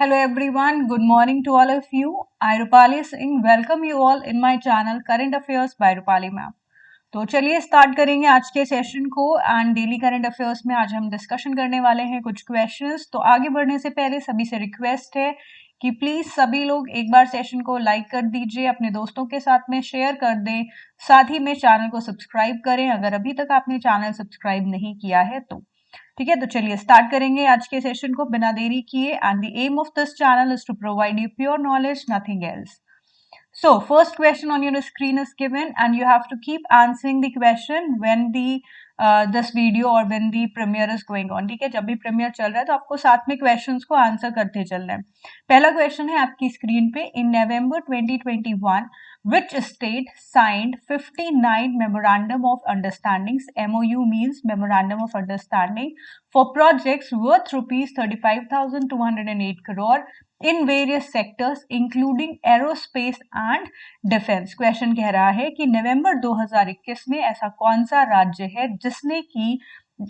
Hello everyone, good morning to all of you. I Rupali Singh welcome you all in my channel Current Affairs by Rupali Ma'am. तो चलिए start करेंगे आज के session को and daily current affairs में आज हम discussion करने वाले हैं कुछ क्वेश्चंस। तो आगे बढ़ने से पहले सभी से रिक्वेस्ट है कि प्लीज सभी लोग एक बार सेशन को लाइक कर दीजिए, अपने दोस्तों के साथ में शेयर कर दें, साथ ही में चैनल को सब्सक्राइब करें अगर अभी तक आपने चैनल सब्सक्राइब नहीं किया है तो। ठीक है, तो चलिए स्टार्ट करेंगे आज के सेशन को बिना देरी किए। And the aim of this channel is to provide you pure knowledge, nothing else. So first question on your screen is given and you have to keep answering the question when the this video or when the premiere is going on. ठीक है, जब भी premiere चल रहा है तो आपको साथ में questions को आंसर करते चलना है। पहला क्वेश्चन है आपकी स्क्रीन पे, इन November 2021 which state signed 59 memorandum of understandings? MOU means memorandum of understanding for projects worth rupees 35,208 crore in various sectors including aerospace and defense. Question कह रहा है कि नवंबर 2021 में ऐसा कौन सा राज्य है जिसने की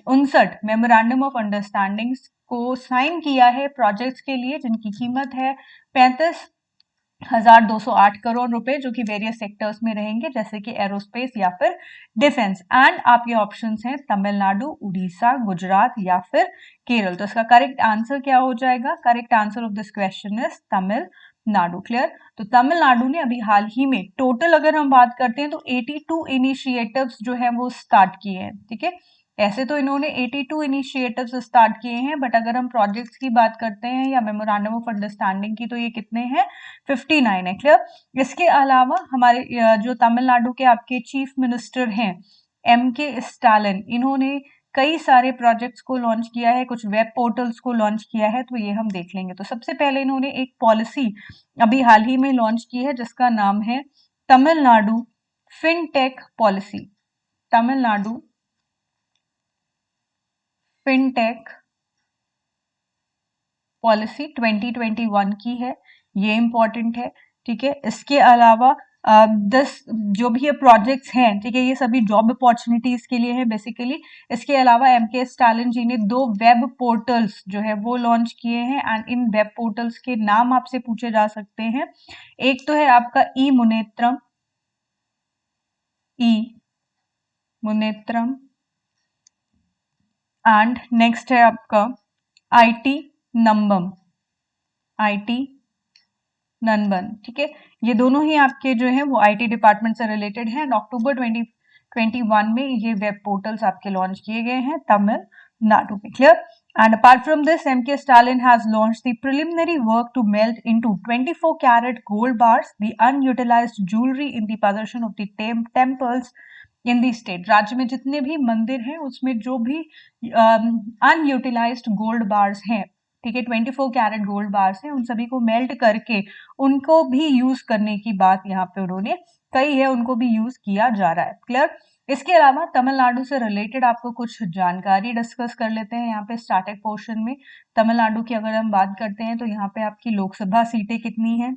59 मेमोरेंडम ऑफ अंडरस्टैंडिंग्स को साइन किया है प्रोजेक्ट्स के लिए जिनकी कीमत है 35,208 करोड़ रुपए, जो कि वेरियस सेक्टर्स में रहेंगे जैसे कि एरोस्पेस या फिर डिफेंस। एंड आपके ऑप्शंस हैं तमिलनाडु, उड़ीसा, गुजरात या फिर केरल। तो इसका करेक्ट आंसर क्या हो जाएगा? Correct answer of this question is Tamil Nadu. Clear? तो तमिलनाडु ने अभी हाल ही में टोटल अगर हम बात करते हैं तो 82 इनिशिएटिव्स जो है वो स्टार्ट किए हैं। ठीक है, ऐसे तो इन्होंने 82 इनिशिएटिव्स स्टार्ट किए हैं, बट अगर हम प्रोजेक्ट्स की बात करते हैं या मेमोरेंडम ऑफ अंडरस्टैंडिंग की तो ये कितने हैं? 59 है। क्लियर? इसके अलावा हमारे जो तमिलनाडु के आपके चीफ मिनिस्टर हैं MK स्टालिन, इन्होंने कई सारे प्रोजेक्ट्स को लॉन्च किया है, कुछ वेब पोर्टल्स को लॉन्च किया है, तो ये हम देख लेंगे। तो सबसे पहले इन्होंने एक पॉलिसी अभी हाल ही में लॉन्च की है जिसका नाम है Tamil Nadu fintech policy. Tamil Nadu fintech policy 2021 की है, ये इंपॉर्टेंट है। ठीक है, इसके अलावा 10 जो भी ये प्रोजेक्ट्स हैं, ठीक है, ये सभी जॉब अपॉर्चुनिटीज के लिए है बेसिकली। इसके अलावा MK स्टालिन जी ने 2 वेब पोर्टल्स जो है वो लॉन्च किए हैं एंड इन वेब पोर्टल्स के नाम आपसे पूछे जा सकते हैं। एक तो है आपका ई मुनेत्रम एंड नेक्स्ट है आपका IT नंबम, IT ननबन। ठीक है, ये दोनों ही आपके जो है वो IT डिपार्टमेंट से रिलेटेड हैं। अक्टूबर 2021 में ये वेब पोर्टल्स आपके लॉन्च किए गए हैं तमिलनाडु में। Clear? And apart from this, MK Stalin has launched the preliminary work to melt into 24 karat gold bars the unutilized jewelry in the possession of the temples in the state. राज्य में जितने भी मंदिर हैं उसमें जो भी अनयूटिलाइज्ड गोल्ड बार्स हैं, ठीक है, 24 कैरेट गोल्ड बार्स हैं, उन सभी को मेल्ट करके उनको भी यूज करने की बात यहाँ पे उन्होंने कही है, उनको भी यूज किया जा रहा है। क्लियर? इसके अलावा तमिलनाडु से रिलेटेड आपको कुछ जानकारी डिस्कस कर लेते हैं यहाँ पे स्टार्टिंग पोर्शन में। तमिलनाडु की अगर हम बात करते हैं तो यहाँ पे आपकी लोकसभा सीटें कितनी हैं,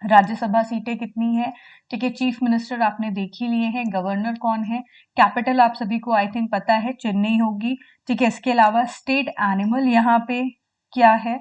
राज्यसभा सीटें कितनी है, ठीक है, चीफ मिनिस्टर आपने देख ही लिए हैं, गवर्नर कौन है, कैपिटल आप सभी को आई थिंक पता है चेन्नई होगी। ठीक है, इसके अलावा स्टेट एनिमल यहाँ पे क्या है,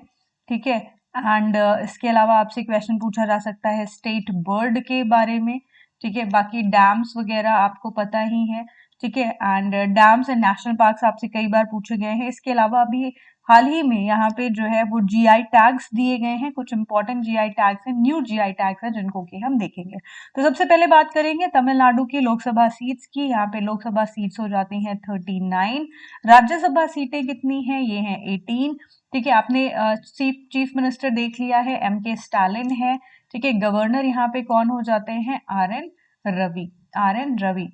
ठीक है, एंड इसके अलावा आपसे क्वेश्चन पूछा जा सकता है स्टेट बर्ड के बारे में। ठीक है, बाकी डैम्स वगैरह आपको पता ही है। ठीक है, and dams and national parks आपसे कई बार पूछे गए हैं। इसके अलावा अभी हाल ही में यहाँ पे जो है वो GI टैग्स दिए गए हैं, कुछ इंपॉर्टेंट GI टैग्स हैं, न्यू GI टैग्स हैं जिनको कि हम देखेंगे। तो सबसे पहले बात करेंगे तमिलनाडु की लोकसभा सीट्स की। यहाँ पे लोकसभा सीट्स हो जाती हैं 39, राज्यसभा सीटें कितनी हैं, ये हैं 18। ठीक है, आपने चीफ मिनिस्टर देख लिया है, MK स्टालिन है। ठीक है, गवर्नर यहाँ पे कौन हो जाते हैं, RN रवि।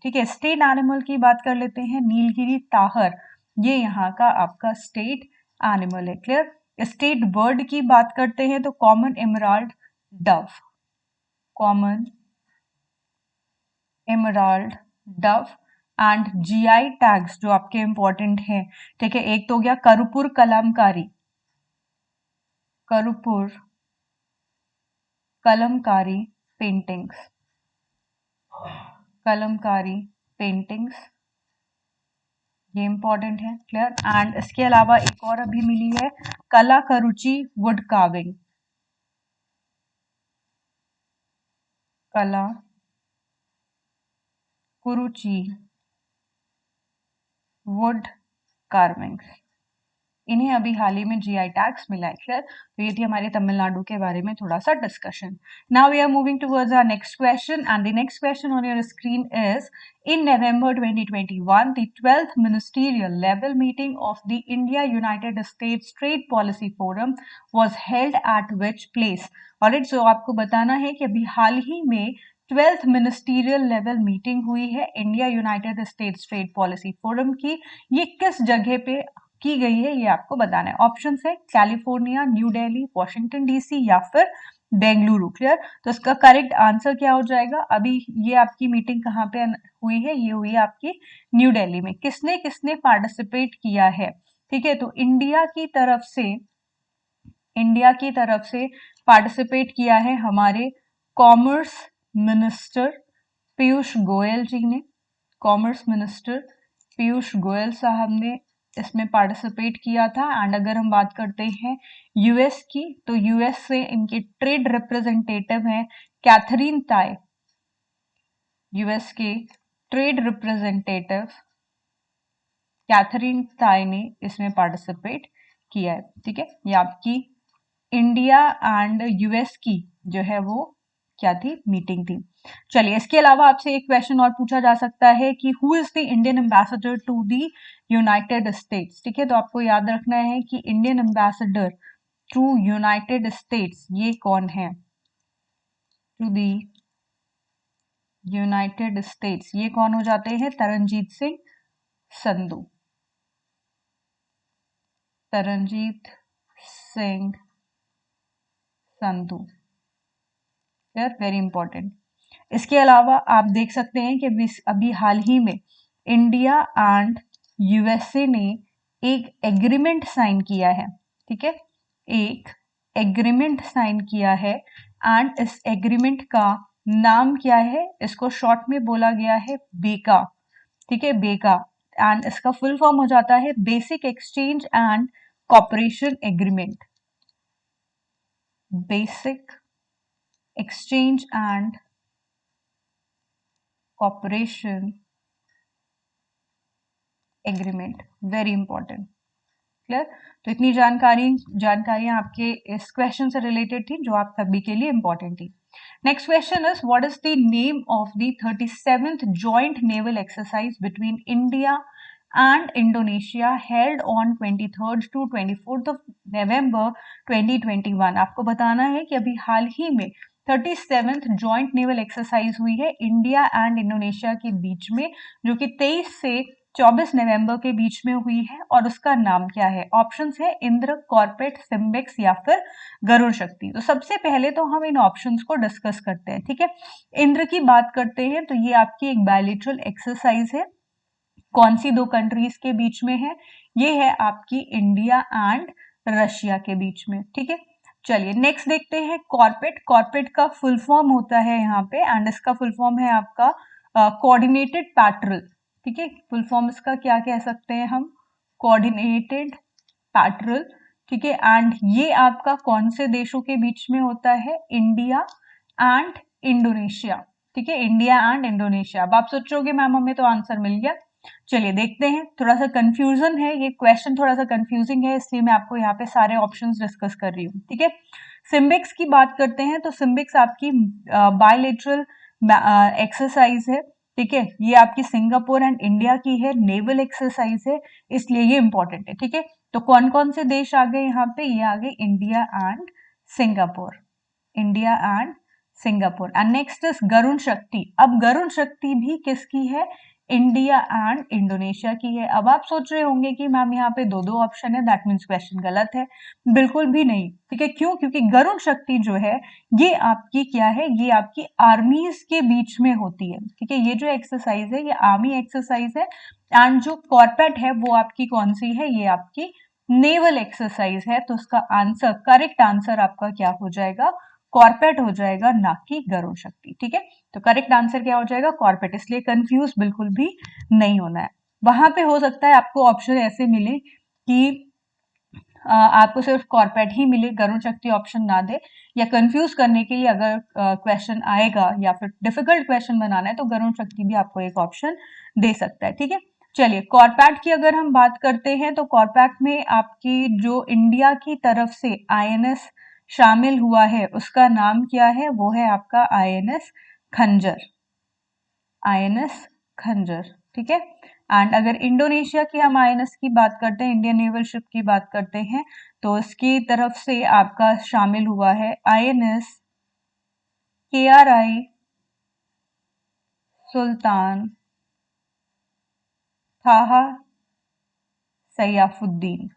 ठीक है, स्टेट एनिमल की बात कर लेते हैं, नीलगिरी ताहर, ये यहाँ का आपका स्टेट एनिमल है। क्लियर? स्टेट बर्ड की बात करते हैं तो common emerald Dove, common emerald Dove. And GI tags जो आपके इंपॉर्टेंट हैं, ठीक है, एक तो हो गया करुपुर कलमकारी, करुपुर कलमकारी पेंटिंग्स, कलमकारी पेंटिंग्स। ये इंपॉर्टेंट है। क्लियर। एंड इसके अलावा एक और अभी मिली है कला करुचि वुड कार्विंग, कला कुरुचि वुड कार्विंग, इन्हें अभी हाल ही में जीआई टैग्स मिला है। क्लियर। तो ये थी हमारे तमिलनाडु के बारे में थोड़ा सा discussion. Now we are moving towards our next question and the next question on your screen is in November 2021 the 12th ministerial level meeting of the India United States Trade Policy Forum was held at which place। और so आपको बताना है कि अभी हाल ही में 12th ministerial level meeting हुई है India United states trade policy forum की, ये किस जगह पे की गई है ये आपको बताना है। ऑप्शन है California, new Delhi, Washington DC या फिर बेंगलुरु। क्लियर। तो इसका करेक्ट आंसर क्या हो जाएगा? अभी ये आपकी मीटिंग कहाँ पे हुई है? ये हुई है आपकी न्यू दिल्ली में। किसने किसने पार्टिसिपेट किया है? ठीक है, तो इंडिया की तरफ से पार्टिसिपेट किया है हमारे कॉमर्स मिनिस्टर पीयूष गोयल जी ने, कॉमर्स मिनिस्टर पीयूष गोयल साहब ने इसमें पार्टिसिपेट किया था। एंड अगर हम बात करते हैं यूएस की, तो यूएस से इनके ट्रेड रिप्रेजेंटेटिव हैं कैथरीन ताई, यूएस के ट्रेड रिप्रेजेंटेटिव कैथरीन ताई ने इसमें पार्टिसिपेट किया है। ठीक है, ये आपकी इंडिया एंड यूएस की जो है वो क्या थी? मीटिंग थी। चलिए, इसके अलावा आपसे एक क्वेश्चन और पूछा जा सकता है कि who is the Indian ambassador to the United States. ठीक है, तो आपको याद रखना है कि Indian ambassador to United States ये कौन है? टू द यूनाइटेड स्टेट्स ये कौन हो जाते हैं? तरनजीत सिंह संधू, तरनजीत सिंह संधू। Very important. इसके अलावा आप देख सकते हैं कि अभी हाल ही में इंडिया एंड यूएसए ने एक एग्रीमेंट साइन किया है। ठीक है, एक एग्रीमेंट साइन किया है एंड इस एग्रीमेंट का नाम क्या है? इसको शॉर्ट में बोला गया है बेका। ठीक है, बेका। एंड इसका फुल फॉर्म हो जाता है basic exchange and cooperation agreement, basic exchange and cooperation agreement. Very important. Clear. तो इतनी जानकारियां आपके इस क्वेश्चन से रिलेटेड थी जो आप सभी के लिए इंपॉर्टेंट थी। Next question is what is the name of the 37th joint naval exercise between India and Indonesia held on 23rd to 24th of November 2021। आपको बताना है कि अभी हाल ही में 37th जॉइंट नेवल एक्सरसाइज हुई है इंडिया एंड इंडोनेशिया के बीच में, जो कि 23 से 24 नवंबर के बीच में हुई है। और उसका नाम क्या है? ऑप्शंस है इंद्र, कॉर्पेट, सिम्बिक्स या फिर गरुड़ शक्ति। तो सबसे पहले तो हम इन ऑप्शंस को डिस्कस करते हैं। ठीक है, इंद्र की बात करते हैं तो ये आपकी एक बायलैटरल एक्सरसाइज है। कौन सी दो कंट्रीज के बीच में है? ये है आपकी इंडिया एंड रशिया के बीच में। ठीक है, चलिए नेक्स्ट देखते हैं कॉर्पेट। कॉर्पेट का फुल फॉर्म होता है यहाँ पे एंड इसका फुल फॉर्म है आपका कोऑर्डिनेटेड पैट्रोल। ठीक है, फुल फॉर्म इसका क्या कह सकते हैं हम? Coordinated petrol. ठीक है, एंड ये आपका कौन से देशों के बीच में होता है? India and Indonesia. ठीक है, इंडिया एंड इंडोनेशिया। अब आप सोचोगे मैम हमें तो आंसर मिल गया। चलिए देखते हैं, थोड़ा सा कंफ्यूजन है, ये क्वेश्चन थोड़ा सा कंफ्यूजिंग है, इसलिए मैं आपको यहाँ पे सारे ऑप्शंस डिस्कस कर रही हूँ। ठीक है, सिम्बिक्स की बात करते हैं तो सिम्बिक्स आपकी बायलैटरल एक्सरसाइज है। ठीक है, ये आपकी सिंगापुर एंड इंडिया की है, नेवल एक्सरसाइज है, इसलिए ये इंपॉर्टेंट है। ठीक है, तो कौन कौन से देश आ गए यहाँ पे? ये आ गए India and Singapore, India and Singapore. And next is Garuda Shakti. अब गरुण शक्ति भी किसकी है? इंडिया एंड इंडोनेशिया की है। अब आप सोच रहे होंगे कि मैम यहाँ पे दो दो ऑप्शन है, दैट मीन्स क्वेश्चन गलत है। बिल्कुल भी नहीं। ठीक है, क्यों? क्योंकि गरुण शक्ति जो है ये आपकी क्या है? ये आपकी आर्मीज के बीच में होती है। ठीक है, ये जो एक्सरसाइज है ये आर्मी एक्सरसाइज है एंड जो कॉर्पेट है वो आपकी कौन सी है? ये आपकी नेवल एक्सरसाइज है। तो उसका आंसर, करेक्ट आंसर आपका क्या हो जाएगा? कॉर्पेट हो जाएगा, ना कि गरुड़ शक्ति। ठीक है, तो करेक्ट आंसर क्या हो जाएगा? कॉर्पेट। इसलिए कंफ्यूज बिल्कुल भी नहीं होना है। वहां पे हो सकता है आपको ऑप्शन ऐसे मिले कि आपको सिर्फ कॉर्पेट ही मिले, गरुड़ शक्ति ऑप्शन ना दे, या कंफ्यूज करने के लिए अगर क्वेश्चन आएगा या फिर डिफिकल्ट क्वेश्चन बनाना है तो गरुड़ शक्ति भी आपको एक ऑप्शन दे सकता है। ठीक है, चलिए कॉर्पैट की अगर हम बात करते हैं तो कॉर्पैट में आपकी जो इंडिया की तरफ से आईएनएस शामिल हुआ है उसका नाम क्या है, वो है आपका आईएनएस खंजर, आईएनएस खंजर। ठीक है, एंड अगर इंडोनेशिया की हम आईएनएस की बात करते हैं, इंडियन नेवल शिप की बात करते हैं, तो इसकी तरफ से आपका शामिल हुआ है आईएनएस केआरआई सुल्तान थाहा सैयाफुद्दीन।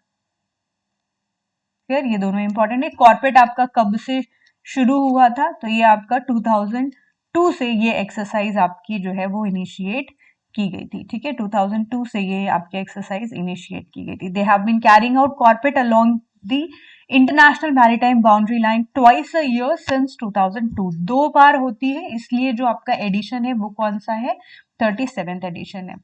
फिर ये दोनों इंपॉर्टेंट है। कॉर्पेट आपका कब से शुरू हुआ था, तो ये आपका 2002 से ये एक्सरसाइज आपकी जो है वो इनिशिएट की गई थी। ठीक है, 2002 से ये आपकी एक्सरसाइज इनिशिएट की गई थी। They have been carrying out CORPAT along the international maritime boundary line twice a year since 2002। 2 बार होती है, इसलिए जो आपका एडिशन है वो कौन सा है, 37th एडिशन है।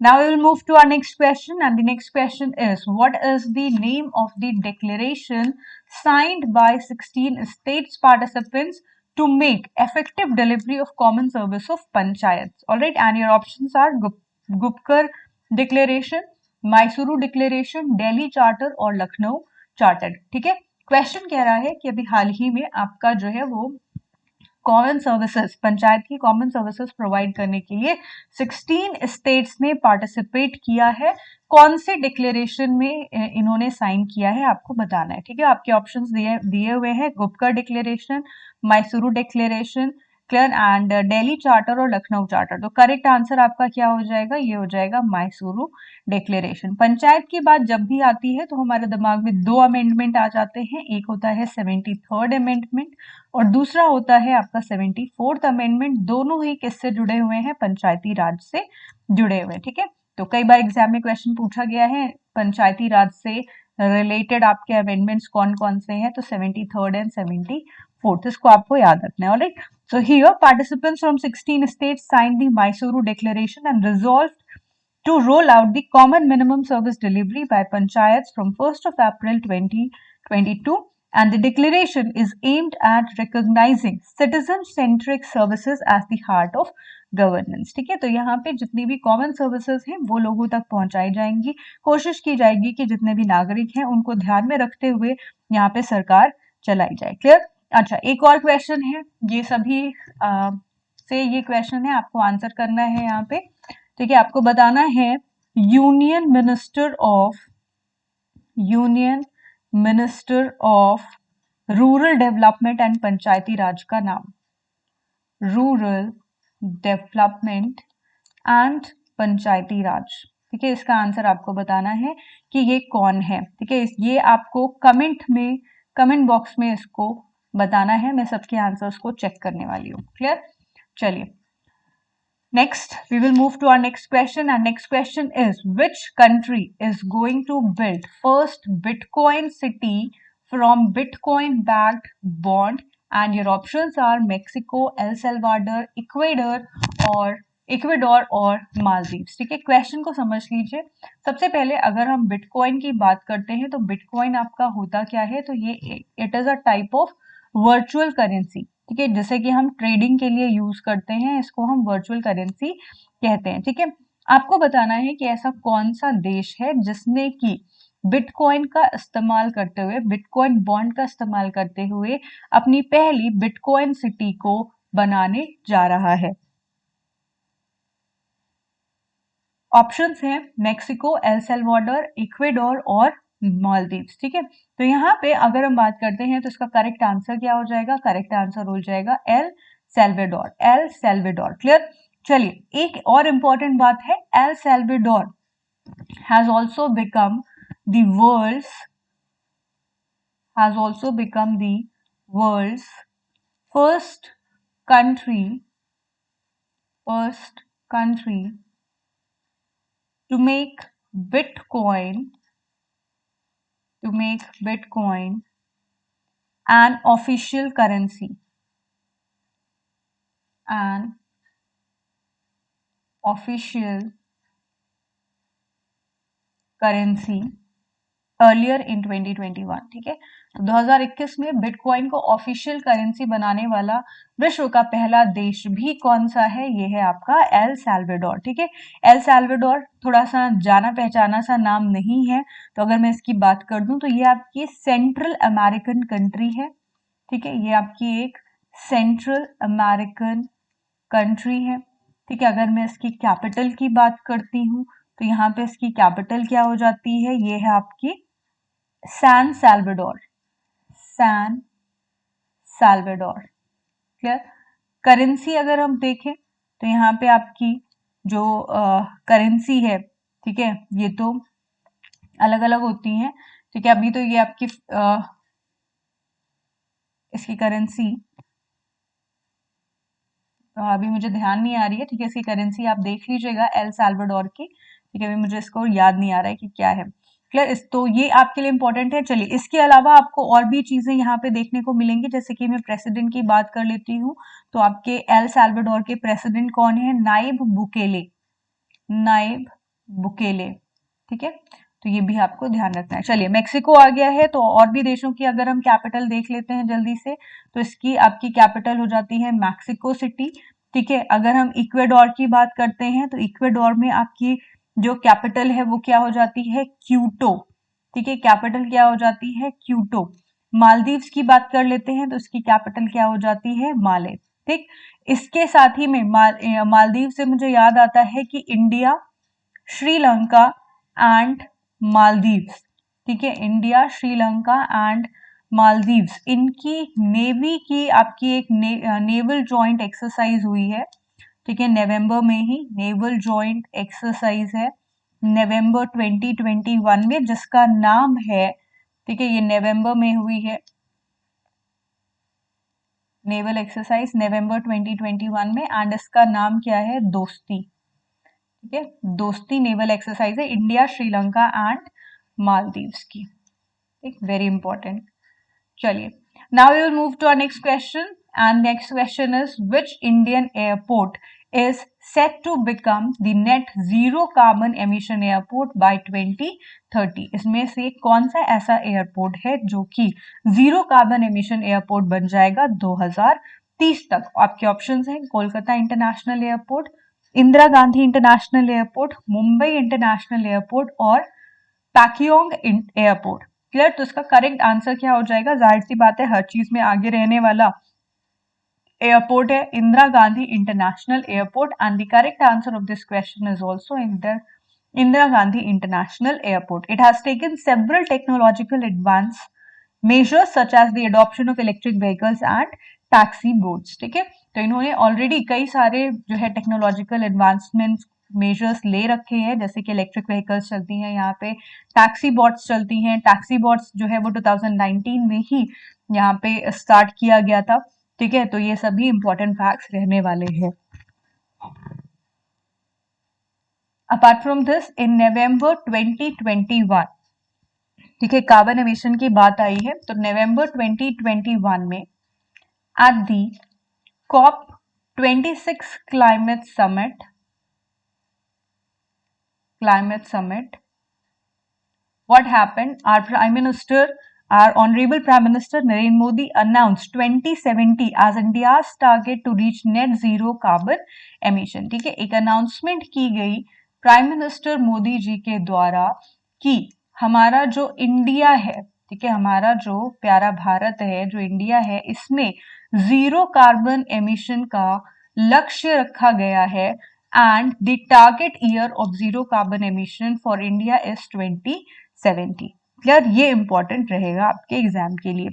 Now we will move to our next question, and the next question is, what is the name of the declaration signed by 16 states participants to make effective delivery of common service of panchayats? All right, and your options are Gupkar Declaration, Mysuru Declaration, Delhi Charter और Lucknow charter. ठीक है, question कह रहा है कि अभी हाल ही में आपका जो है वो कॉमन सर्विसेज, पंचायत की कॉमन सर्विसेज प्रोवाइड करने के लिए 16 स्टेट्स ने पार्टिसिपेट किया है। कौन से डिक्लेरेशन में इन्होंने साइन किया है आपको बताना है। ठीक है, आपके ऑप्शंस दिए हुए हैं, Gupkar declaration, Mysuru declaration, clear, and Delhi charter और लखनऊ चार्टर। तो करेक्ट आंसर आपका क्या हो जाएगा, ये हो जाएगा मैसूरू डिक्लेरेशन। पंचायत की बात जब भी आती है तो हमारे दिमाग में 2 अमेंडमेंट आ जाते हैं, एक होता है 73rd अमेंडमेंट और दूसरा होता है आपका 74th अमेंडमेंट। दोनों ही किससे जुड़े हुए हैं, पंचायती राज से जुड़े हुए हैं। ठीक है, तो कई बार एग्जाम में क्वेश्चन पूछा गया है पंचायती राज से रिलेटेड आपके अमेंडमेंट्स कौन कौन से हैं, तो 73rd एंड 74th, इसको आपको याद रखना है। Alright, so here participants from 16 states signed the Mysuru Declaration and resolved to roll out the common minimum service delivery by panchayats from 1st of April 2022, and the declaration is aimed at recognizing citizen-centric services as the heart of governance. ठीक है, तो यहाँ पे जितनी भी common services हैं वो लोगों तक पहुंचाई जाएंगी, कोशिश की जाएगी कि जितने भी नागरिक हैं उनको ध्यान में रखते हुए यहाँ पे सरकार चलाई जाए। क्लियर? अच्छा, एक और क्वेश्चन है, ये सभी से ये क्वेश्चन है, आपको आंसर करना है यहाँ पे। ठीक है, आपको बताना है union minister of rural development and Panchayati Raj का नाम, rural development and Panchayati Raj. ठीक है, इसका आंसर आपको बताना है कि ये कौन है। ठीक है, ये आपको कमेंट बॉक्स में इसको बताना है, मैं सबके आंसर्स को चेक करने वाली हूँ। क्लियर? चलिए, next we will move to our next question, and next question is, which country is going to build first Bitcoin city from Bitcoin backed bond? And your options are Mexico, El Salvador, Ecuador और मालदीव्स। ठीक है, question को समझ लीजिए। सबसे पहले अगर हम बिटकॉइन की बात करते हैं तो बिटकॉइन आपका होता क्या है, तो ये it is a type of virtual currency. ठीक है, जैसे कि हम ट्रेडिंग के लिए यूज करते हैं, इसको हम वर्चुअल करेंसी कहते हैं। ठीक है, आपको बताना है कि ऐसा कौन सा देश है जिसने की बिटकॉइन का इस्तेमाल करते हुए, बिटकॉइन बॉन्ड का इस्तेमाल करते हुए अपनी पहली बिटकॉइन सिटी को बनाने जा रहा है। ऑप्शंस हैं मेक्सिको, एल सल्वाडोर, इक्वेडोर और मालदीव्स। ठीक है, तो यहाँ पे अगर हम बात करते हैं तो इसका करेक्ट आंसर क्या हो जाएगा, करेक्ट आंसर हो जाएगा El Salvador, El Salvador. Clear? चलिए, एक और इंपॉर्टेंट बात है, El Salvador has also become the world's first country to make Bitcoin an official currency, an official currency earlier in 2021, ठीक है। तो 2021 में बिटकॉइन को ऑफिशियल करेंसी बनाने वाला विश्व का पहला देश भी कौन सा है? ये है आपका एल साल्वाडोर, ठीक है। एल साल्वाडोर थोड़ा सा जाना पहचाना सा नाम नहीं है, तो अगर मैं इसकी बात कर दूं तो ये आपकी सेंट्रल अमेरिकन कंट्री है, ठीक है। ये आपकी एक सेंट्रल अमेरिकन कंट्री है, ठीक है। अगर मैं इसकी कैपिटल की बात करती हूँ तो यहाँ पे इसकी कैपिटल क्या हो जाती है? ये है आपकी San Salvador, San Salvador, clear. Currency अगर हम देखें तो यहाँ पे आपकी जो करेंसी है, ठीक है, ये तो अलग अलग होती हैं, ठीक है। अभी तो ये आपकी इसकी करेंसी अभी मुझे ध्यान नहीं आ रही है, ठीक है। इसकी करेंसी आप देख लीजिएगा एल साल्वाडोर की, ठीक है। अभी मुझे इसको याद नहीं आ रहा है कि क्या है, क्लियर। इस तो ये आपके लिए इंपॉर्टेंट है। चलिए, इसके अलावा आपको और भी चीजें यहाँ पे देखने को मिलेंगी, जैसे कि मैं प्रेसिडेंट की बात कर लेती हूँ। तो आपके एल साल्वाडोर के प्रेसिडेंट कौन है? नाइब बुकेले, नाइब बुकेले, ठीक है। तो ये भी आपको ध्यान रखना है। चलिए, मेक्सिको आ गया है, तो और भी देशों की अगर हम कैपिटल देख लेते हैं जल्दी से, तो इसकी आपकी कैपिटल हो जाती है मैक्सिको सिटी, ठीक है। अगर हम इक्वेडोर की बात करते हैं तो इक्वेडोर में आपकी जो कैपिटल है वो क्या हो जाती है? क्यूटो, ठीक है। कैपिटल क्या हो जाती है? क्यूटो। मालदीव्स की बात कर लेते हैं तो इसकी कैपिटल क्या हो जाती है? माले, ठीक। इसके साथ ही में मालदीव से मुझे याद आता है कि इंडिया, श्रीलंका एंड मालदीव्स, ठीक है। इंडिया, श्रीलंका एंड मालदीव्स, इनकी नेवी की आपकी एक नेवल जॉइंट एक्सरसाइज हुई है, ठीक है। नवंबर में ही नेवल जॉइंट एक्सरसाइज है, नवंबर 2021 में, जिसका नाम है, ठीक है, ये नवंबर में हुई है नेवल एक्सरसाइज, नवंबर 2021 में, एंड इसका नाम क्या है? दोस्ती, ठीक है। दोस्ती नेवल एक्सरसाइज है इंडिया, श्रीलंका एंड मालदीव्स की, एक वेरी इंपॉर्टेंट। चलिए, now we will move to our next question, and next question is which Indian airport is set to become the net zero carbon emission airport by 2030। इसमें से कौन सा ऐसा airport है जो कि जीरो कार्बन एमिशन एयरपोर्ट बन जाएगा 2030 तक? आपके ऑप्शंस हैं Kolkata international airport, Indira Gandhi international airport, Mumbai international airport और पैकियोंग एयरपोर्ट, क्लियर। तो इसका करेक्ट आंसर क्या हो जाएगा? जाहिर सी बात है, हर चीज में आगे रहने वाला एयरपोर्ट है Indira Gandhi international airport, and the correct answer of this question is also Indira Gandhi International Airport. It has taken several technological advance measures such as the adoption of electric vehicles and taxi boats, ठीक है। तो इन्होंने already कई सारे जो है technological advancement measures ले रखे हैं, जैसे कि इलेक्ट्रिक व्हीकल्स चलती हैं यहाँ पे, टैक्सी बॉट्स चलती हैं। टैक्सी बॉट्स जो है वो 2019 में ही यहाँ पे स्टार्ट किया गया था, ठीक है। तो ये सभी इंपॉर्टेंट फैक्ट्स रहने वाले हैं। Apart from this, in November 2021, ठीक है, कार्बन एमिशन की बात आई है, तो नवंबर 2021 में at the COP26 climate summit, what happened? Our honorable Prime Minister Narendra Modi announced 2070 as India's target to reach net zero carbon emission, ठीक है। एक अनाउंसमेंट की गई प्राइम मिनिस्टर मोदी जी के द्वारा कि हमारा जो इंडिया है, ठीक है, हमारा जो प्यारा भारत है, जो इंडिया है, इसमें जीरो कार्बन एमिशन का लक्ष्य रखा गया है, and the target year of zero carbon emission for India is 2070, clear. ये इंपॉर्टेंट रहेगा आपके एग्जाम के लिए।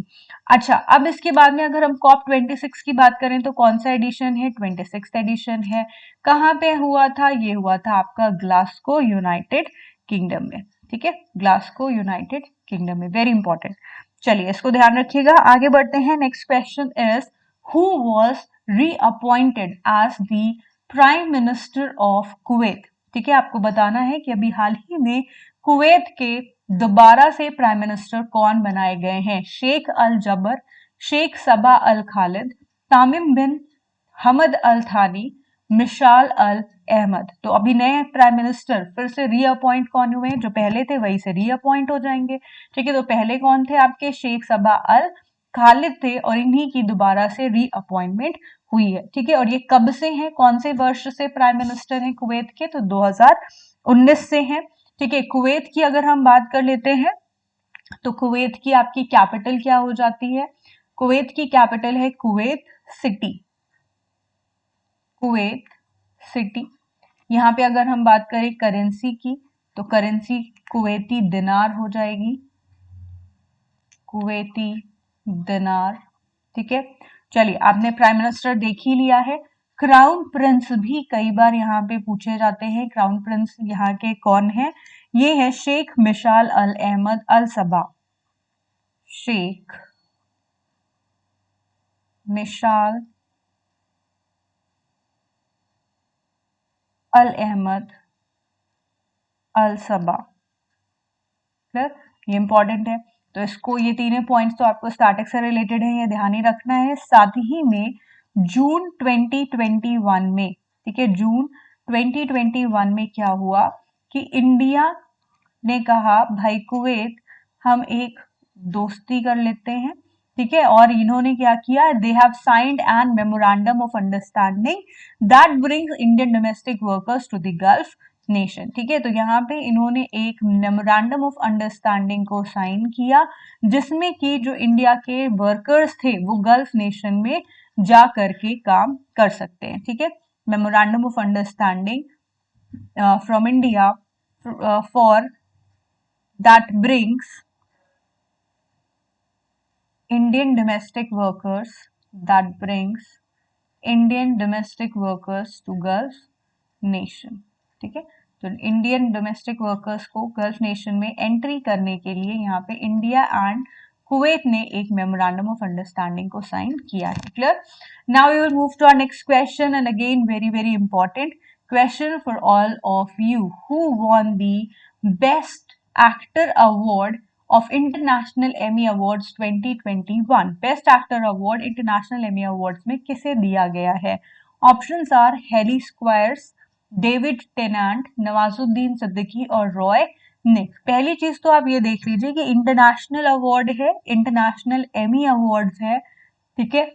अच्छा, अब इसके बाद में अगर हम COP26 की बात करें तो कौन सा एडिशन है? 26th एडिशन है। कहाँ पे हुआ था? ये हुआ था आपका ग्लासगो, यूनाइटेड किंगडम में, ठीक है, ग्लासगो, यूनाइटेड किंगडम में, वेरी इंपॉर्टेंट। चलिए, इसको ध्यान रखिएगा। आगे बढ़ते हैं। Next question is who was reappointed as the prime minister of Kuwait, ठीक है। आपको बताना है कि अभी हाल ही में कुवैत के दोबारा से प्राइम मिनिस्टर कौन बनाए गए हैं? शेख अल जबर, शेख सबा अल खालिद, तामिम बिन हमद अल थानी, मिशाल अल अहमद। तो अभी नए प्राइम मिनिस्टर फिर से रीअपॉइंट कौन हुए, जो पहले थे वही से रीअपॉइंट हो जाएंगे। ठीक है, तो पहले कौन थे आपके, शेख सबा अल खालिद थे, और इन्हीं की दोबारा से रीअपॉइंटमेंट हुई है। ठीक है, और ये कब से हैं, कौन से वर्ष से प्राइम मिनिस्टर हैं कुवैत के, तो 2019 से हैं। ठीक है, कुवैत की अगर हम बात कर लेते हैं तो कुवैत की आपकी कैपिटल क्या हो जाती है, कुवैत की कैपिटल है कुवैत सिटी, कुवैत सिटी। यहाँ पे अगर हम बात करें करेंसी की, तो करेंसी कुवैती दिनार हो जाएगी, कुवैती दिनार। ठीक है, चलिए आपने प्राइम मिनिस्टर देख ही लिया है। क्राउन प्रिंस भी कई बार यहाँ पे पूछे जाते हैं। क्राउन प्रिंस यहाँ के कौन है, ये है शेख मिशाल अल अहमद अल सबा, शेख मिशाल अल अहमद अल सबा। क्लियर, ये इंपॉर्टेंट है। तो इसको, ये तीनों पॉइंट्स तो आपको स्टैटिक से रिलेटेड है, ये ध्यान ही रखना है। साथ ही में जून 2021 में, ठीक है, जून 2021 में क्या हुआ कि इंडिया ने कहा भाई कुवैत हम एक दोस्ती कर लेते हैं। ठीक है, और इन्होंने क्या किया, they have signed an memorandum of understanding that brings Indian domestic workers to the Gulf nation. ठीक है, तो यहाँ पे इन्होंने एक मेमोरेंडम ऑफ अंडरस्टैंडिंग को साइन किया, जिसमें कि जो इंडिया के वर्कर्स थे वो गल्फ नेशन में जा करके काम कर सकते हैं। ठीक है, memorandum of understanding from India for that brings Indian domestic workers, that brings Indian domestic workers to Gulf nation। ठीक है, तो इंडियन डोमेस्टिक वर्कर्स को गल्फ नेशन में एंट्री करने के लिए यहाँ पे इंडिया एंड कुवैत ने एक मेमोरेंडम ऑफ अंडरस्टैंडिंग को साइन किया है। Clear, now we will move to our next question, and again very very important question for all of you, who won the best actor award of International Emmy Awards 2021। Best actor award International Emmy Awards में किसे दिया गया है? Options are Hayley Squires, David Tennant, Nawazuddin Siddiqui और Roy निक। पहली चीज तो आप ये देख लीजिए कि इंटरनेशनल अवार्ड है, इंटरनेशनल एमी अवार्ड्स है। ठीक है,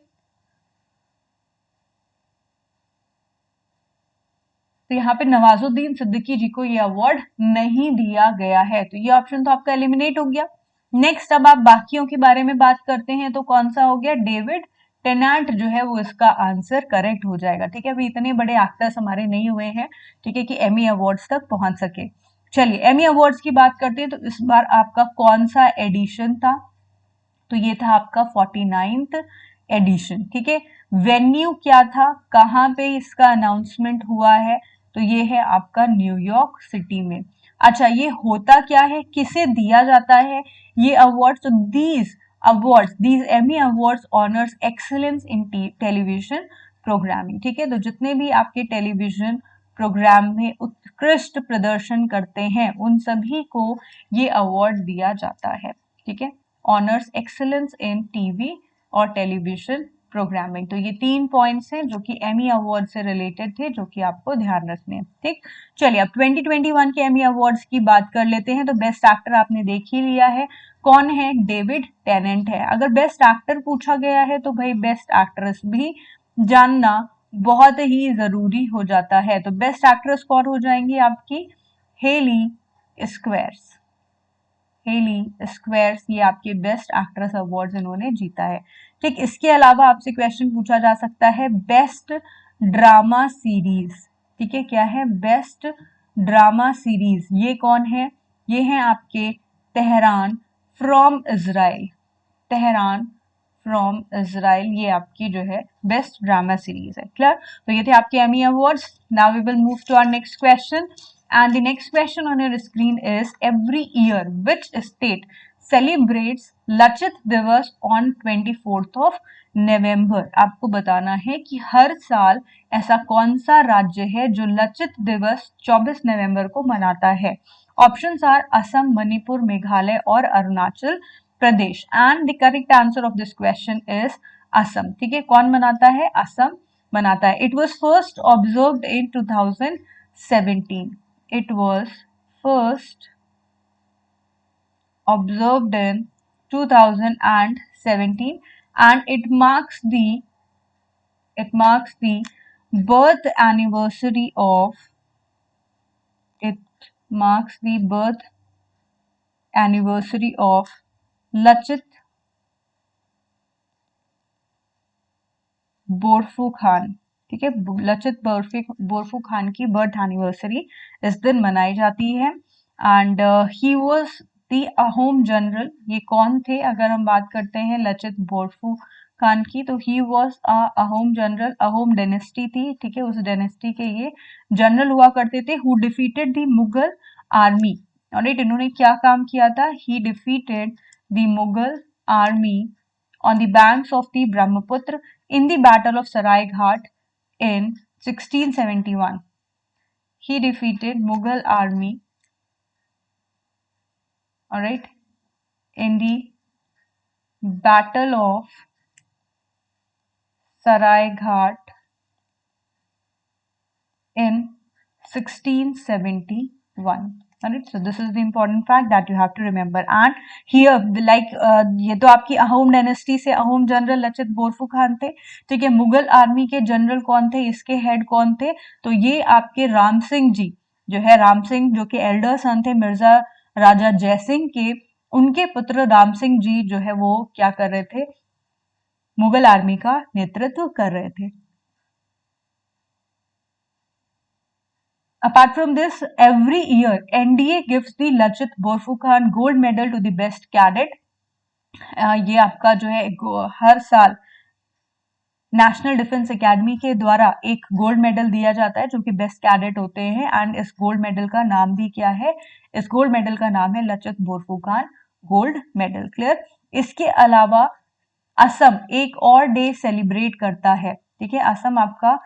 तो यहाँ पे नवाजुद्दीन सिद्दीकी जी को ये अवार्ड नहीं दिया गया है, तो ये ऑप्शन तो आपका एलिमिनेट हो गया। नेक्स्ट अब आप बाकियों के बारे में बात करते हैं, तो कौन सा हो गया, डेविड टेनेंट जो है वो इसका आंसर करेक्ट हो जाएगा। ठीक है, अभी इतने बड़े एक्टर्स हमारे नहीं हुए हैं, ठीक है, कि एमी अवार्ड्स तक पहुंच सके। चलिए एमी अवार्ड्स की बात करते हैं, तो इस बार आपका कौन सा एडिशन था, तो ये था आपका 49th एडिशन। ठीक है, वेन्यू क्या था, कहाँ पे इसका अनाउंसमेंट हुआ है, तो ये है आपका न्यूयॉर्क सिटी में। अच्छा, ये होता क्या है, किसे दिया जाता है ये अवार्ड, तो these Emmy awards honours excellence in television programming. ठीक है, तो जितने भी आपके टेलीविजन प्रोग्राम में उत्कृष्ट प्रदर्शन करते हैं उन सभी को ये अवार्ड दिया जाता है। ठीक है, ऑनर्स एक्सीलेंस इन टीवी और टेलीविजन प्रोग्रामिंग। तो ये 3 पॉइंट्स हैं जो कि एमी अवार्ड से रिलेटेड थे, जो कि आपको ध्यान रखने हैं। ठीक, चलिए अब 2021 के एमी अवार्ड्स की बात कर लेते हैं। तो बेस्ट एक्टर आपने देख ही लिया है, कौन है, डेविड टेनेंट है। अगर बेस्ट एक्टर पूछा गया है तो भाई बेस्ट एक्ट्रेस भी जानना बहुत ही जरूरी हो जाता है। तो बेस्ट एक्ट्रेस कौन हो जाएंगी आपकी, हेली स्क्वेयर्स, हेली स्क्वेयर्स, ये आपके बेस्ट एक्ट्रेस अवार्ड इन्होंने जीता है। ठीक, इसके अलावा आपसे क्वेश्चन पूछा जा सकता है बेस्ट ड्रामा सीरीज। ठीक है, क्या है, बेस्ट ड्रामा सीरीज, ये कौन है, ये है आपके Tehran from Israel, Tehran from Israel, ये आपकी जो है बेस्ट ड्रामा सीरीज है। क्लियर, तो ये थे आपके Emmy Awards. Now we will move to our next question, and the next question on your screen is, every year which state celebrates Lachit दिवस on 24th of November। आपको बताना है कि हर साल ऐसा कौन सा राज्य है जो लचित दिवस 24 नवंबर को मनाता है। ऑप्शंस आर असम, मणिपुर, मेघालय और Arunachal Pradesh, and the correct answer of this question is Assam. ठीक है, कौन मनाता है, असम बनाता है. It was first observed in 2017. It was first observed in 2017, and it marks the birth anniversary of Lachit बोरफू Khan. ठीक है, लचित बोरफू खान की बर्थ एनिवर्सरी इस दिन मनाई जाती है. And he was the Ahom general. ये कौन थे अगर हम बात करते हैं लचित बोरफू खान की, तो he was Ahom general. Ahom dynasty थी. ठीक है, उस डायनेस्टी के ये जनरल हुआ करते थे. Who defeated the Mughal army. Alright, इन्होंने क्या काम किया था? ही defeated the Mughal army on the banks of the Brahmaputra in the Battle of Sarai Ghat in 1671. He defeated Mughal army, alright, in the Battle of Sarai Ghat in 1671. Alright, so this is the important fact that you have to remember. And here, like ये तो आपकी Ahom dynasty से Ahom general Lachit बोरफू Khan थे. ठीक है, Mughal army के general कौन थे, इसके हेड कौन थे? तो ये आपके राम सिंह जी जो है, राम सिंह जो कि एल्डर सन थे मिर्जा राजा जयसिंह के, उनके पुत्र राम सिंह जी जो है वो क्या कर रहे थे? मुगल आर्मी का नेतृत्व कर रहे थे. Apart from this, every year NDA gives the Lachit Borphukan gold medal to the best cadet. ये आपका जो है हर साल नेशनल डिफेंस एकेडमी के द्वारा एक गोल्ड मेडल दिया जाता है जो कि बेस्ट कैडेट होते हैं. एंड इस गोल्ड मेडल का नाम भी क्या है? इस गोल्ड मेडल का नाम है Lachit Borphukan gold medal. Clear? इसके अलावा असम एक और डे सेलिब्रेट करता है. ठीक है, असम आपका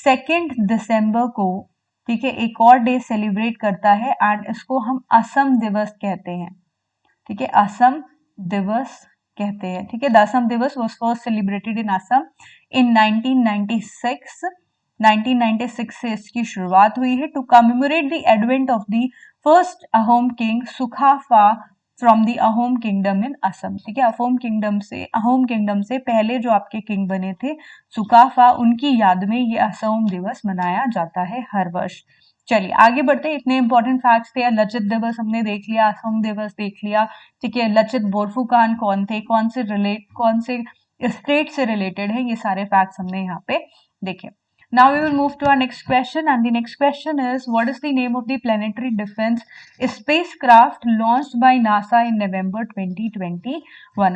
2 दिसंबर को, ठीक है, एक और डे सेलिब्रेट करता है एंड इसको हम असम दिवस कहते हैं. ठीक है, असम दिवस कहते हैं. ठीक है, the Assam Diwas was first celebrated in Assam in 1996. 1996 से इसकी शुरुआत हुई है to commemorate the advent of the first Ahom king Sukaphaa from the Ahom kingdom in Assam. ठीक है, अहोम किंगडम से पहले जो आपके किंग बने थे सुकाफा, उनकी याद में ये असम दिवस मनाया जाता है हर वर्ष. चलिए आगे बढ़ते हैं. इतने इंपॉर्टेंट फैक्ट्स थे. लचित दिवस हमने देख लिया, असम दिवस देख लिया. ठीक है, लचित बोरफुकान कौन थे, कौन से स्टेट से रिलेटेड है, ये सारे फैक्ट्स हमने यहाँ पे देखे. Now we will move to our next question, and the next question is, what is the name of the planetary defense spacecraft launched by NASA in November 2021?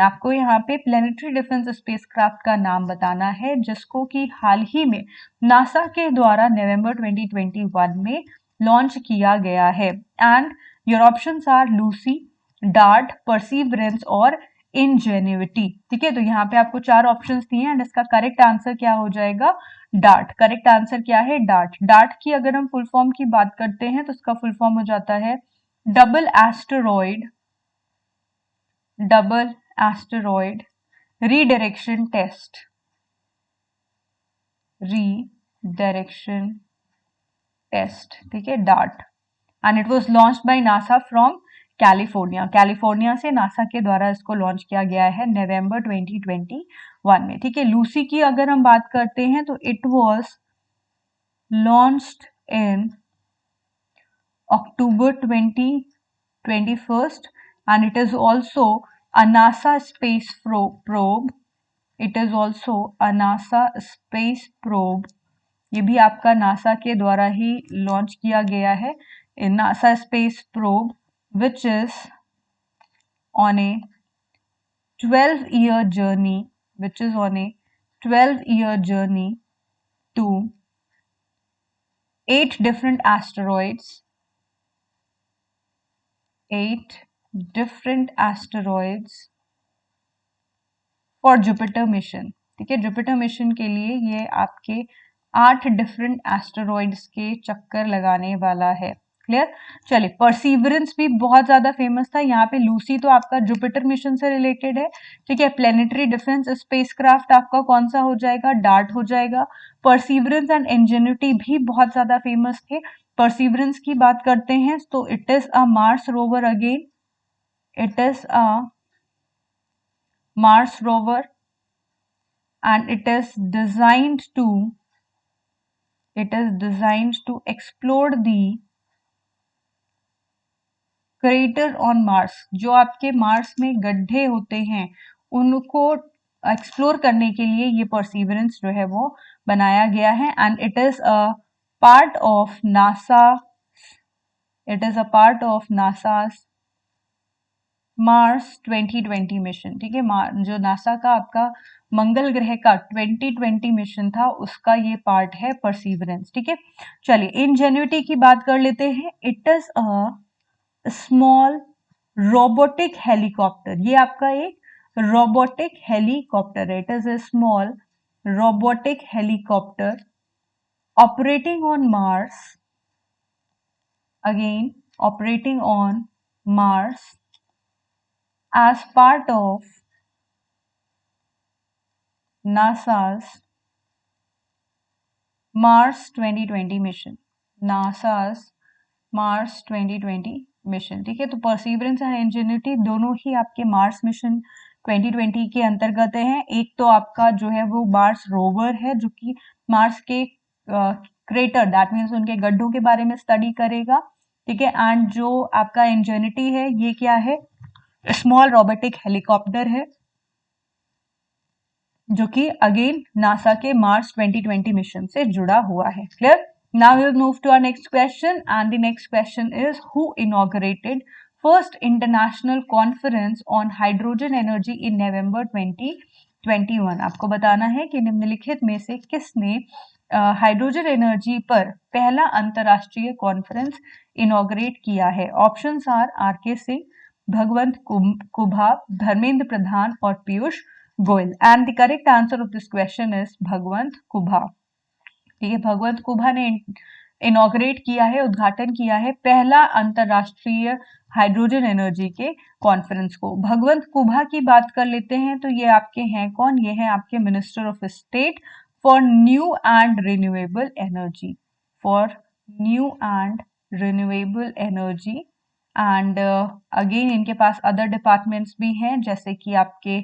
आपको यहाँ पे planetary defense spacecraft का नाम बताना है जिसको कि हाल ही में NASA के द्वारा नवंबर 2021 में लॉन्च किया गया है. And your options are Lucy, DART, Perseverance और इंजेन्युइटी. ठीक है, तो यहाँ पे आपको 4 ऑप्शंस दिए हैं एंड इसका करेक्ट आंसर क्या हो जाएगा? डार्ट. करेक्ट आंसर क्या है? डार्ट. डार्ट की अगर हम फुल फॉर्म की बात करते हैं तो इसका फुल फॉर्म हो जाता है डबल एस्टेरॉयड रीडायरेक्शन टेस्ट. ठीक है, DART. And it was launched by NASA from California से नासा के द्वारा इसको लॉन्च किया गया है नवंबर 2021 में. ठीक है, लूसी की अगर हम बात करते हैं तो it was launched in October 2021 and it is also a NASA space probe. It is also a NASA space probe. ये भी आपका नासा के द्वारा ही लॉन्च किया गया है. NASA space probe which is on a 12-year journey to 8 different asteroids for Jupiter mission. ठीक है, जुपिटर मिशन के लिए ये आपके 8 डिफरेंट एस्टेरॉइड्स के चक्कर लगाने वाला है. क्लियर। चलिए, परसिवरेंस भी बहुत ज्यादा फेमस था। यहाँ पे लूसी तो आपका जुपिटर मिशन से रिलेटेड है, ठीक है। प्लेनेटरी डिफेंस स्पेसक्राफ्ट आपका कौन सा हो जाएगा, डार्ट हो जाएगा। परसिवरेंस एंड इंजेन्युटी भी बहुत ज्यादा फेमस थे। परसिवरेंस की बात करते हैं तो it is a Mars rover again, it is a Mars rover and it is designed to explore the crater on Mars. जो आपके मार्स में गड्ढे होते हैं उनको एक्सप्लोर करने के लिए ये परसिवरेंस जो है वो बनाया गया है। And it is a part of NASA, it is a part of NASA's Mars 2020 mission, ठीक है। जो नासा का आपका मंगल ग्रह का 2020 मिशन था उसका ये पार्ट है परसिवरेंस, ठीक है। चलिए, इंजेन्युटी की बात कर लेते हैं। It is a small robotic helicopter, ये आपका एक रोबोटिक हेलीकॉप्टर है। It is a small robotic helicopter operating on Mars, again operating on Mars as part of NASA's Mars 2020 mission, NASA's Mars 2020 mission, ठीक है। तो परसिवरेंस एंड इंजेन्युटी दोनों ही आपके Mars mission 2020 के अंतर्गत हैं। एक तो आपका जो है वो मार्स रोवर है जो कि मार्स के क्रेटर, दैट मीन्स उनके गड्ढों के बारे में स्टडी करेगा, ठीक है। एंड जो आपका इंजेन्युटी है ये क्या है, स्मॉल रोबोटिक हेलीकॉप्टर है जो कि अगेन नासा के मार्स 2020 मिशन से जुड़ा हुआ है, clear. Now we will move to our next question and the next question is who inaugurated first international conference on hydrogen energy in November 2021। आपको बताना है कि निम्नलिखित में से किसने हाइड्रोजन एनर्जी पर पहला अंतरराष्ट्रीय कॉन्फ्रेंस इनॉग्रेट किया है। ऑप्शंस आर के सिंह, भगवंत कुभा, धर्मेंद्र प्रधान और Piyush Goyal. And the correct answer of this question is Bhagwanth Khuba, ठीक है। भगवंत कुभा ने इनॉग्रेट किया है, उद्घाटन किया है पहला अंतरराष्ट्रीय हाइड्रोजन एनर्जी के कॉन्फ्रेंस को। भगवंत कुभा की बात कर लेते हैं तो ये आपके हैं कौन, ये हैं आपके minister of state for new and renewable energy, for new and renewable energy. And again इनके पास अदर डिपार्टमेंट्स भी हैं जैसे कि आपके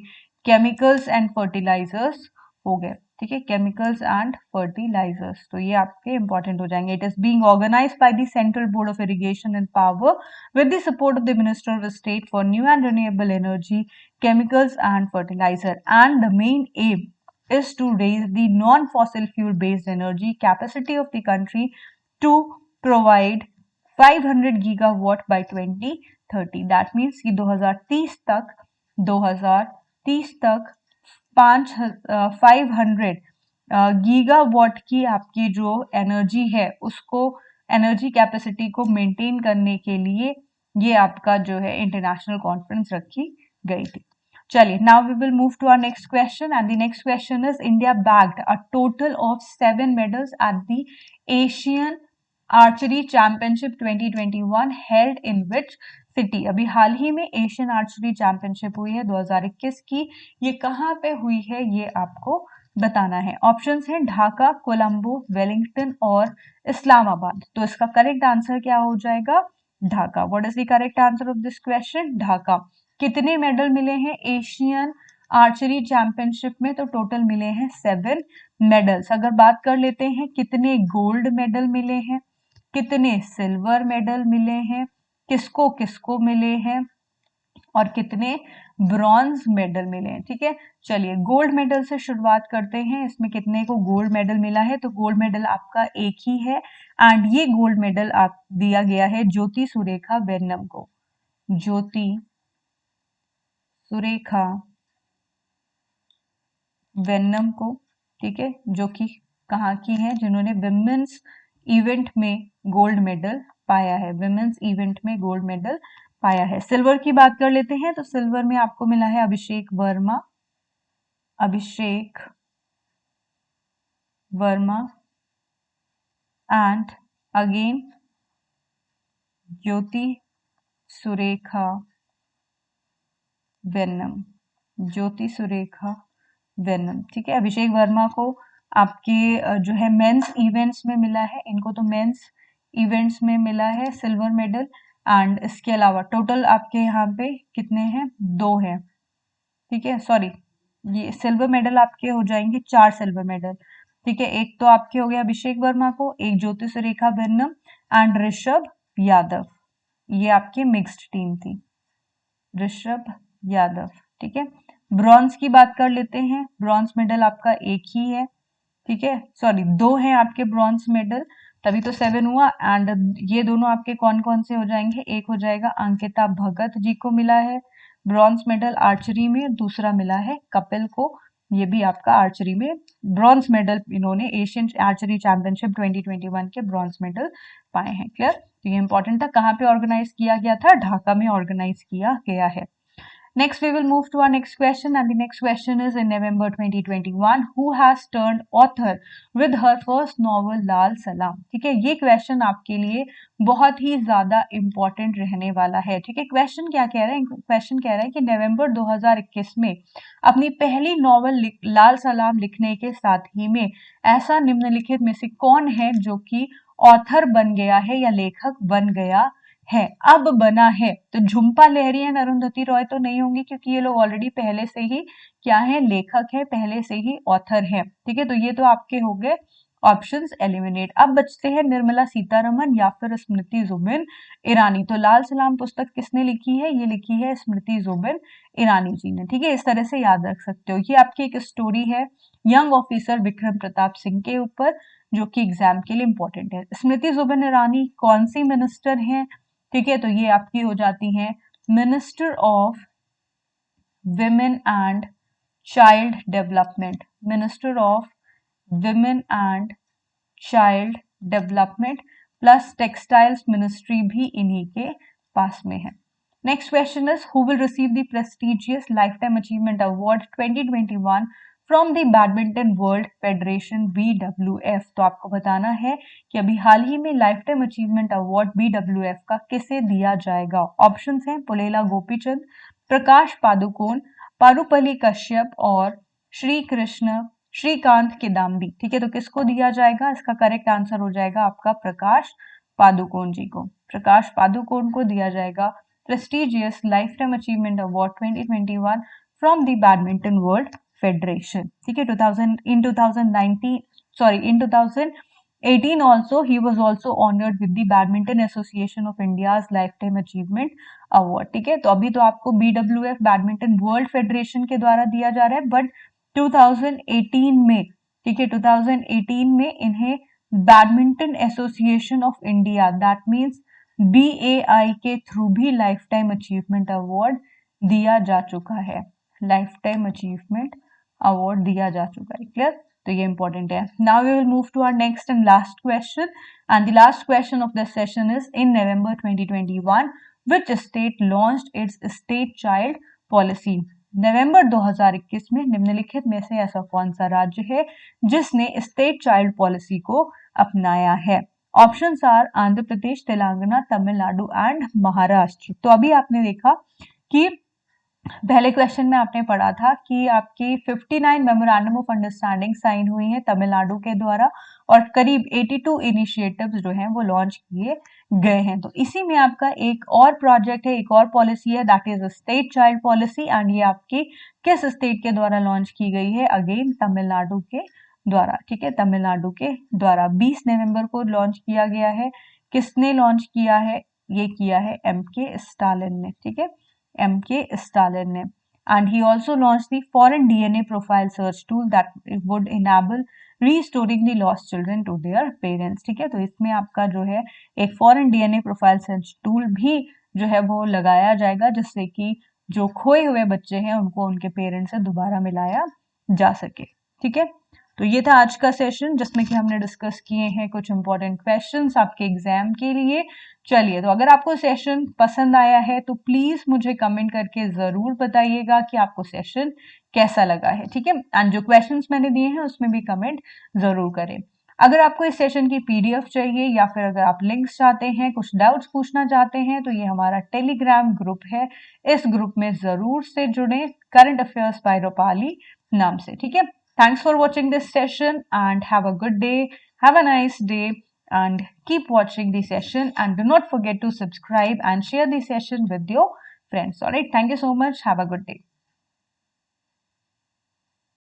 केमिकल्स एंड फर्टिलाइजर्स हो गए, ठीक है। केमिकल्स एंड फर्टिलाइजर्स, तो ये आपके इंपॉर्टेंट हो जाएंगे। It is being organised by the Central Board of Irrigation and Power with the support of the minister of state for new and renewable energy, chemicals and fertiliser. And the main aim is to raise the non-fossil fuel based energy capacity of the country to provide 500 gigawatt by 2030। That means कि 2030 तक 500 gigawatt की आपकी जो energy है उसको, energy capacity को maintain करने के लिए ये आपका जो है इंटरनेशनल कॉन्फ्रेंस रखी गई थी। चलिए, now we will move to our next question and the next question is India bagged a total of 7 medals at the Asian archery championship 2021 held in which city. अभी हाल ही में एशियन आर्चरी चैंपियनशिप हुई है 2021 की, ये कहाँ पे हुई है ये आपको बताना है। ऑप्शंस हैं ढाका, कोलंबो, वेलिंगटन और इस्लामाबाद। तो इसका करेक्ट आंसर क्या हो जाएगा, Dhaka. What is the correct answer of this question, Dhaka. कितने मेडल मिले हैं एशियन आर्चरी चैंपियनशिप में, तो टोटल मिले हैं 7 मेडल्स। अगर बात कर लेते हैं कितने गोल्ड मेडल मिले हैं, कितने सिल्वर मेडल मिले हैं, किसको किसको मिले हैं और कितने ब्रॉन्ज मेडल मिले हैं, ठीक है। चलिए, गोल्ड मेडल से शुरुआत करते हैं। इसमें कितने को गोल्ड मेडल मिला है, तो गोल्ड मेडल आपका एक ही है एंड ये गोल्ड मेडल आप दिया गया है ज्योति सुरेखा वेन्नम को, ज्योति सुरेखा वेन्नम को, ठीक है, जो कि कहाँ की है, जिन्होंने विमेंस इवेंट में गोल्ड मेडल पाया है, विमेंस इवेंट में गोल्ड मेडल पाया है। सिल्वर की बात कर लेते हैं तो सिल्वर में आपको मिला है अभिषेक वर्मा, अभिषेक वर्मा एंड अगेन ज्योति सुरेखा वेन्नम, ज्योति सुरेखा वेन्नम, ठीक है। अभिषेक वर्मा को आपके जो है मेंस इवेंट्स में मिला है, इनको तो मेंस इवेंट्स में मिला है सिल्वर मेडल। एंड इसके अलावा टोटल आपके यहाँ पे कितने हैं, 2 हैं, ठीक है। सॉरी, ये सिल्वर मेडल आपके हो जाएंगे 4 सिल्वर मेडल, ठीक है। एक तो आपके हो गया अभिषेक वर्मा को, एक ज्योति सुरेखा वेन्नम एंड ऋषभ यादव, ये आपकी मिक्स्ड टीम थी, ऋषभ यादव, ठीक है। ब्रॉन्ज की बात कर लेते हैं, ब्रॉन्ज मेडल आपका एक ही है, ठीक है। सॉरी, 2 हैं आपके ब्रॉन्ज मेडल, तभी तो 7 हुआ। एंड ये दोनों आपके कौन कौन से हो जाएंगे, एक हो जाएगा अंकिता भगत जी को मिला है ब्रॉन्ज मेडल आर्चरी में, दूसरा मिला है कपिल को, ये भी आपका आर्चरी में ब्रॉन्ज मेडल, इन्होंने एशियन आर्चरी चैंपियनशिप 2021 के ब्रॉन्ज मेडल पाए हैं। क्लियर, तो ये इंपॉर्टेंट था। कहाँ पे ऑर्गेनाइज किया गया था, ढाका में ऑर्गेनाइज किया गया है। Next, we will move to our next question, and the next question is in November 2021, who has turned author with her first novel लाल सलाम, ठीक है। ये क्वेश्चन आपके लिए बहुत ही ज्यादा इंपॉर्टेंट रहने वाला है, ठीक है। क्वेश्चन क्या कह रहा है, क्वेश्चन कह रहा है कि नवंबर 2021 में अपनी पहली नॉवल लाल सलाम लिखने के साथ ही में ऐसा निम्नलिखित में से कौन है जो कि ऑथर बन गया है या लेखक बन गया है, अब बना है। तो झुम्पा लहरी एंड अरुंधति रॉय तो नहीं होंगी, क्योंकि ये लोग ऑलरेडी पहले से ही क्या है, लेखक है, पहले से ही ऑथर है, ठीक है। तो ये तो आपके हो गए ऑप्शंस एलिमिनेट। अब बचते हैं निर्मला सीतारमन या फिर स्मृति जुबिन ईरानी। तो लाल सलाम पुस्तक किसने लिखी है, ये लिखी है स्मृति जुबिन ईरानी जी ने, ठीक है। इस तरह से याद रख सकते हो। ये आपकी एक स्टोरी है यंग ऑफिसर विक्रम प्रताप सिंह के ऊपर, जो कि एग्जाम के लिए इंपॉर्टेंट है। स्मृति जुबिन ईरानी कौन सी मिनिस्टर हैं, ठीक है। तो ये आपकी हो जाती हैं minister of women and child development, minister of women and child development, plus textiles ministry भी इन्हीं के पास में है। Next question is who will receive the prestigious life time achievement award 2021 from the badminton world federation BWF। तो आपको बताना है कि अभी हाल ही में life time achievement award BWF का किसे दिया जाएगा। ऑप्शंस हैं पुलेला गोपीचंद, प्रकाश पादुकोण, पारुपल्ली कश्यप और श्री कृष्ण श्रीकांत किदाम्बी, ठीक है। तो किसको दिया जाएगा, इसका करेक्ट आंसर हो जाएगा आपका प्रकाश पादुकोण जी को, प्रकाश पादुकोण को दिया जाएगा prestigious life time achievement award 2021 from the badminton world federation, ठीक है। 2018 also he was also honored with the Badminton Association of India's Lifetime Achievement Award, ठीक है। तो अभी तो आपको BWF बैडमिंटन वर्ल्ड फेडरेशन के द्वारा दिया जा रहा है, बट 2018 में, ठीक है, 2018 में इन्हें badminton association of India that means BAI के थ्रू भी लाइफ टाइम अचीवमेंट अवार्ड दिया जा चुका है, लाइफ टाइम अचीवमेंट अवार्ड दिया जा चुका है। क्लियर, तो ये इंपॉर्टेंट है। Now we will move to our next and last question, and the last question of this session is in November 2021 which state launched its state child policy. नवंबर 2021 में निम्नलिखित में से ऐसा कौन सा राज्य है जिसने स्टेट चाइल्ड पॉलिसी को अपनाया है। Options are Andhra Pradesh, Telangana, Tamil Nadu and Maharashtra. तो अभी आपने देखा कि पहले क्वेश्चन में आपने पढ़ा था कि आपकी 59 मेमोरेंडम ऑफ अंडरस्टैंडिंग साइन हुई है तमिलनाडु के द्वारा, और करीब 82 इनिशिएटिव्स जो हैं वो लॉन्च किए गए हैं। तो इसी में आपका एक और प्रोजेक्ट है, एक और पॉलिसी है, that is state child policy, and ये आपकी किस स्टेट के द्वारा लॉन्च की गई है, अगेन तमिलनाडु के द्वारा, ठीक है, तमिलनाडु के द्वारा 20 नवंबर को लॉन्च किया गया है। किसने लॉन्च किया है, ये किया है MK स्टालिन ने, ठीक है, MK स्टालिन ने। And he also launched the foreign DNA profile search tool that would enable restoring the lost children to their parents, ठीक है। तो इसमें आपका जो है एक foreign DNA profile search tool भी जो है वो लगाया जाएगा, जिससे कि जो खोए हुए बच्चे हैं उनको उनके पेरेंट्स से दोबारा मिलाया जा सके, ठीक है। तो ये था आज का सेशन जिसमें कि हमने डिस्कस किए हैं कुछ इंपॉर्टेंट क्वेश्चंस आपके एग्जाम के लिए। चलिए, तो अगर आपको सेशन पसंद आया है तो प्लीज मुझे कमेंट करके जरूर बताइएगा कि आपको सेशन कैसा लगा है, ठीक है। एंड जो क्वेश्चंस मैंने दिए हैं उसमें भी कमेंट जरूर करें। अगर आपको इस सेशन की पीडीएफ चाहिए या फिर अगर आप लिंक्स चाहते हैं, कुछ डाउट्स पूछना चाहते हैं, तो ये हमारा टेलीग्राम ग्रुप है। इस ग्रुप में जरूर से जुड़े, करंट अफेयर्स बाय रूपाली नाम से, ठीक है। Thanks for watching this session and have a good day, have a nice day and keep watching the session, and do not forget to subscribe and share the session with your friends. All right, thank you so much, have a good day.